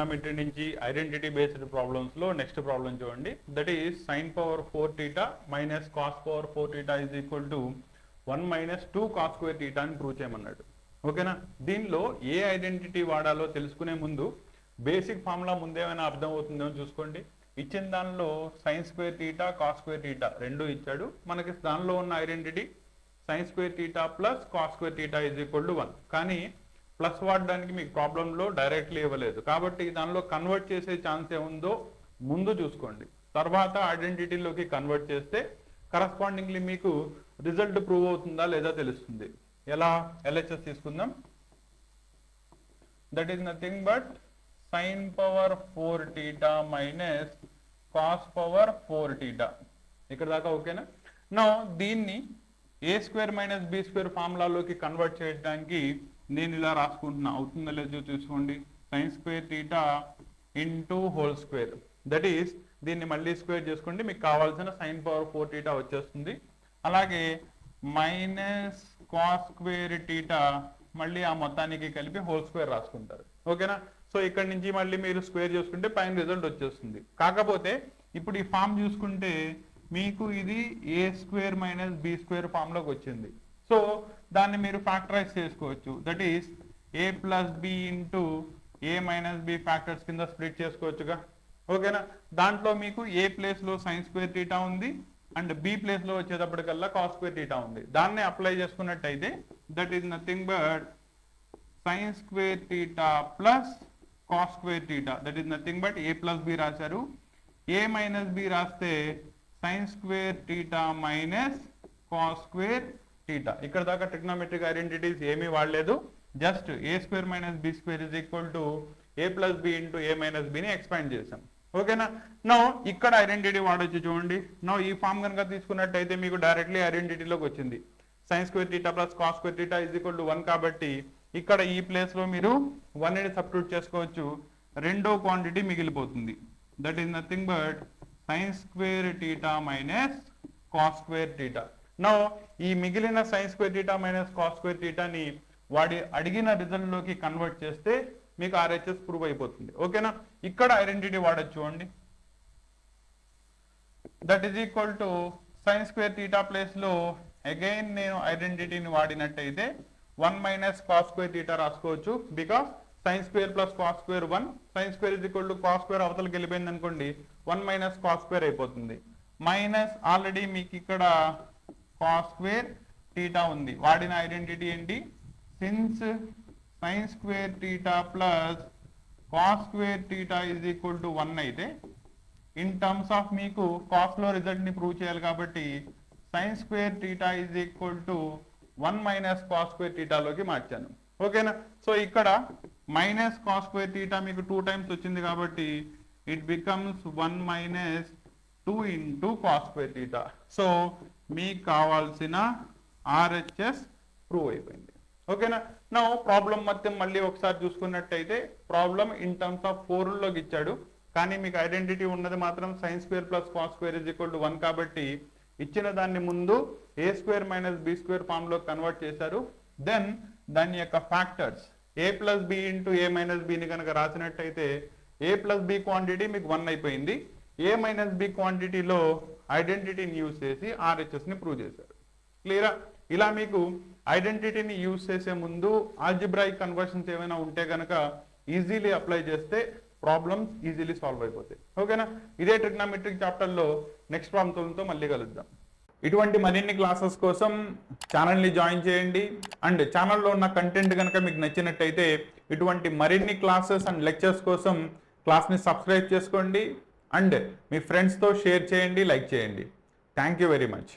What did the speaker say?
Trigonometry నుంచి identity based problems లో next problem చూడండి. That is sin power 4 θ minus cos power 4 θ is equal to 1 minus 2 cos square θ అని prove చేయమన్నాడు. ఓకేనా? దీనిలో ఏ ఐడెంటిటీ వాడాలో తెలుసుకునే ముందు బేసిక్ ఫార్ములా ముందేమైనా అర్థం అవుతుందో చూసుకోండి. ఇచ్చిన దానిలో sin స్క్వేర్ θ cos స్క్వేర్ θ రెండు ఇచ్చాడు. మనకి దానిలో ఉన్న identity sin square θ plus cos square θ is equal to 1. కానీ ప్లస్ వాడడానికి మీకు ప్రాబ్లంలో డైరెక్ట్లీ ఇవ్వలేదు కాబట్టి దానిలో కన్వర్ట్ చేసే ఛాన్స్ ఏముందో ముందు చూసుకోండి. తర్వాత ఐడెంటిటీలోకి కన్వర్ట్ చేస్తే కరస్పాండింగ్లీ మీకు రిజల్ట్ ప్రూవ్ అవుతుందా లేదా తెలుస్తుంది. ఎలా? ఎల్హెచ్ఎస్ తీసుకుందాం. That is nothing but sin power 4 θ minus cos power 4 θ. ఇక్కడ దాకా ఓకేనా? నో దీన్ని A square minus B square ఫార్ములాలోకి కన్వర్ట్ చేయడానికి నేను ఇలా రాసుకుంటున్నా. అవుతుందో లేదో చూసుకోండి. sin square θ into whole square. That is దీన్ని మళ్ళీ స్క్వేర్ చేసుకోండి, మీకు కావాల్సిన sin పవర్ 4 θ వచ్చేస్తుంది. అలాగే మైనస్ cos స్క్వేర్ θ మళ్ళీ ఆ మొత్తానికి కలిపి హోల్ స్క్వేర్ రాసుకుంటారు. ఓకేనా? సో ఇక్కడ నుంచి మళ్ళీ మీరు స్క్వేర్ చేసుకుంటే పైన రిజల్ట్ వచ్చేస్తుంది. కాకపోతే ఇప్పుడు ఈ ఫామ్ చూసుకుంటే మీకు ఇది a square minus B square ఫామ్లోకి వచ్చింది. సో దాన్ని మీరు ఫ్యాక్టరైజ్ చేసుకోవచ్చు. That is a plus B into A minus b factors కింద స్ప్లిట్ చేసుకోవచ్చుగా. ఓకేనా? దాంట్లో మీకు ఏ ప్లేస్లో sin స్క్వేర్ θ ఉంది అండ్ బి ప్లేస్లో వచ్చేటప్పటికల్లా cos స్క్వేర్ θ ఉంది. దాన్ని అప్లై చేసుకున్నట్టయితే that is nothing but sin square θ plus cos square θ. That is nothing but A plus B రాశారు. ఏ మైనస్ బి రాస్తే sin square θ minus cos square θ. ఇక్కడ దాకా trigonometric identities ఏమీ వాడలేదు. Just A square minus B square is equal to A plus B into A minus బిని expand చేసాం. ఓకేనా? No ఇక్కడ ఐడెంటిటీ వాడొచ్చు చూడండి. నో ఈ ఫామ్ కనుక తీసుకున్నట్టయితే మీకు డైరెక్ట్లీ ఐడెంటిటీలోకి వచ్చింది. sin square θ plus cos square θ is equal to 1 కాబట్టి ఇక్కడ ఈ ప్లేస్ లో మీరు 1 ని సబ్స్టిట్యూట్ చేసుకోవచ్చు. రెండో క్వాంటిటీ మిగిలిపోతుంది. That is nothing but sin square θ minus cos square θ. No ఈ మిగిలిన sin square θ minus cos square θ ని వాడి అడిగిన రిజల్ట్ లోకి కన్వర్ట్ చేస్తే మీకు ఆర్హెచ్ఎస్ ప్రూవ్ అయిపోతుంది. ఓకేనా? ఇక్కడ ఐడెంటిటీ వాడచ్చు చూడండి. That is equal to sin square θ place లో అగైన్ నేను ఐడెంటిటీని వాడినట్టయితే 1 మైనస్ cos స్క్వేర్ θ రాసుకోవచ్చు. Because sin square plus cos square 1, sin square is equal to cos square అవతలకి వెళ్ళిపోయింది అనుకోండి 1 మైనస్ cos స్క్వేర్ అయిపోతుంది. మైనస్ ఆల్రెడీ మీకు ఇక్కడ cos స్క్వేర్ θ ఉంది. వాడిన ఐడెంటిటీ ఏంటి? Since sin square θ plus cos square θ is equal to 1 అయితే ఇన్ టర్మ్స్ ఆఫ్ మీకు cos లో రిజల్ట్ ని ప్రూవ్ చేయాలి కాబట్టి sin square θ is equal to 1 minus cos square θ లోకి మార్చాను. ఓకేనా? సో ఇక్కడ మైనస్ cos స్క్వేర్ θ మీకు 2 టైమ్స్ వచ్చింది కాబట్టి it becomes 1 minus 2 into cos square θ. So మీకు కావాల్సిన ఆర్హెచ్ఎస్ ప్రూవ్ అయిపోయింది. ఓకేనా? నా ప్రాబ్లం మొత్తం మళ్ళీ ఒకసారి చూసుకున్నట్టయితే ప్రాబ్లం ఇన్ టర్మ్స్ ఆఫ్ 4 లోకి ఇచ్చాడు. కానీ మీకు ఐడెంటిటీ ఉన్నది మాత్రం sin square plus cos square is equal to 1 కాబట్టి ఇచ్చిన దాన్ని ముందు A square minus B square form లో కన్వర్ట్ చేశారు. దెన్ దాని యొక్క factors A plus B into A minus బిని కనుక రాసినట్టయితే ఏ ప్లస్ బి క్వాంటిటీ మీకు 1 అయిపోయింది. ఏ మైనస్ బి క్వాంటిటీలో ఐడెంటిటీని యూజ్ చేసి ఆర్హెచ్ఎస్ ని ప్రూవ్ చేశారు. క్లియరా? ఇలా మీకు ఐడెంటిటీని యూజ్ చేసే ముందు ఆల్జిబ్రాయిక్ కన్వర్షన్స్ ఏమైనా ఉంటే కనుక ఈజీలీ అప్లై చేస్తే ప్రాబ్లమ్స్ ఈజీలీ సాల్వ్ అయిపోతాయి. ఓకేనా? ఇదే ట్రిగ్నోమెట్రిక్ చాప్టర్ లో నెక్స్ట్ ప్రాబ్లంతో మళ్ళీ కలుద్దాం. ఇటువంటి మరిన్ని క్లాసెస్ కోసం ఛానల్ని జాయిన్ చేయండి. అండ్ ఛానల్లో ఉన్న కంటెంట్ కనుక మీకు నచ్చినట్టయితే ఇటువంటి మరిన్ని క్లాసెస్ అండ్ లెక్చర్స్ కోసం క్లాస్ని సబ్స్క్రైబ్ చేసుకోండి అండ్ మీ ఫ్రెండ్స్తో షేర్ చేయండి, లైక్ చేయండి. Thank you very much.